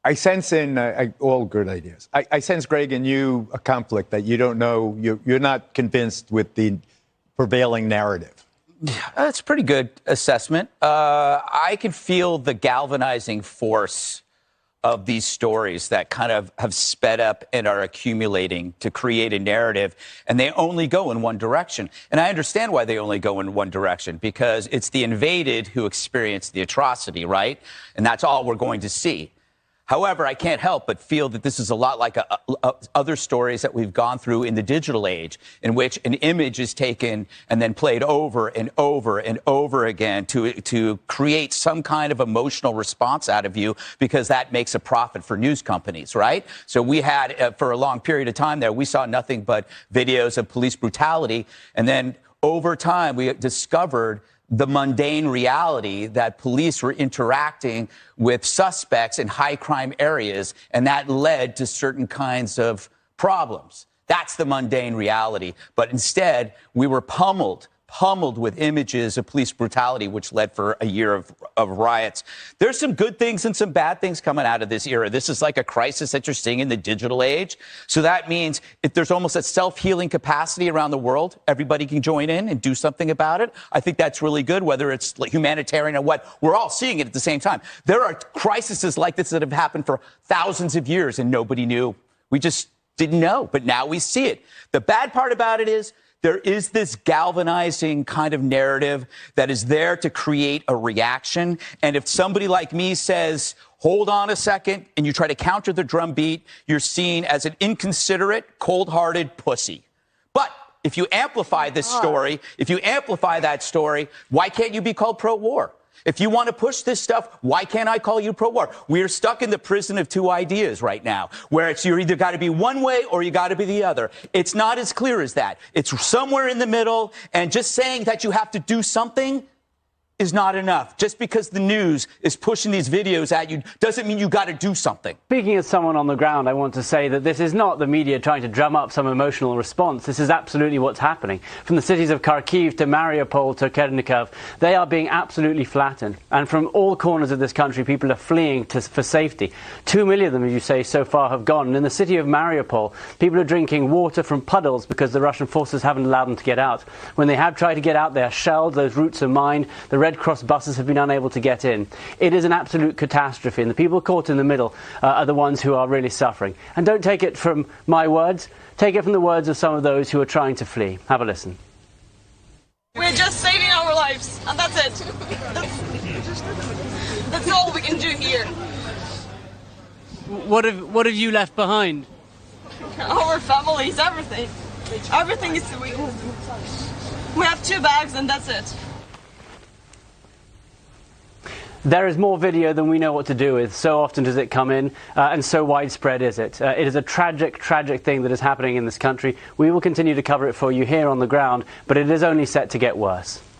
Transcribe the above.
I sense in all good ideas. I sense, Greg, in you a conflict that you don't know. You're not convinced with the prevailing narrative. That's a pretty good assessment. I can feel the galvanizing force of these stories that kind of have sped up and are accumulating to create a narrative, and they only go in one direction. And I understand why they only go in one direction, because it's the invaded who experience the atrocity, right? And that's all we're going to see. However, I can't help but feel that this is a lot like other stories that we've gone through in the digital age, in which an image is taken and then played over and over and over again to create some kind of emotional response out of you, because that makes a profit for news companies, right? So we had, for a long period of time there, we saw nothing but videos of police brutality. And then over time, we discovered the mundane reality that police were interacting with suspects in high crime areas, and that led to certain kinds of problems. That's the mundane reality. But instead, we were pummeled with images of police brutality, which led for a year of riots. There's some good things and some bad things coming out of this era. This is like a crisis that you're seeing in the digital age. So that means if there's almost a self-healing capacity around the world, everybody can join in and do something about it. I think that's really good, whether it's like humanitarian or what. We're all seeing it at the same time. There are crises like this that have happened for thousands of years and nobody knew. We just didn't know, but now we see it. The bad part about it is there is this galvanizing kind of narrative that is there to create a reaction. And if somebody like me says, hold on a second, and you try to counter the drumbeat, you're seen as an inconsiderate, cold-hearted pussy. But if you amplify this story, if you amplify that story, why can't you be called pro-war? If you want to push this stuff, why can't I call you pro-war? We're stuck in the prison of two ideas right now, where it's you're either got to be one way or you got to be the other. It's not as clear as that. It's somewhere in the middle, and just saying that you have to do something is not enough. Just because the news is pushing these videos at you doesn't mean you got to do something. Speaking as someone on the ground, I want to say that this is not the media trying to drum up some emotional response. This is absolutely what's happening. From the cities of Kharkiv to Mariupol to Chernihiv, they are being absolutely flattened. And from all corners of this country, people are fleeing for safety. 2 million of them, as you say, so far have gone. And in the city of Mariupol, people are drinking water from puddles because the Russian forces haven't allowed them to get out. When they have tried to get out, they are shelled, those routes are mined, the Red Cross buses have been unable to get in. It is an absolute catastrophe, and the people caught in the middle are the ones who are really suffering. And don't take it from my words, take it from the words of some of those who are trying to flee. Have a listen. We're just saving our lives, and that's it. That's all we can do here. What have you left behind? Our families, everything. Everything is... We have 2 bags, and that's it. There is more video than we know what to do with. So often does it come in, and so widespread is it. It is a tragic, tragic thing that is happening in this country. We will continue to cover it for you here on the ground, but it is only set to get worse.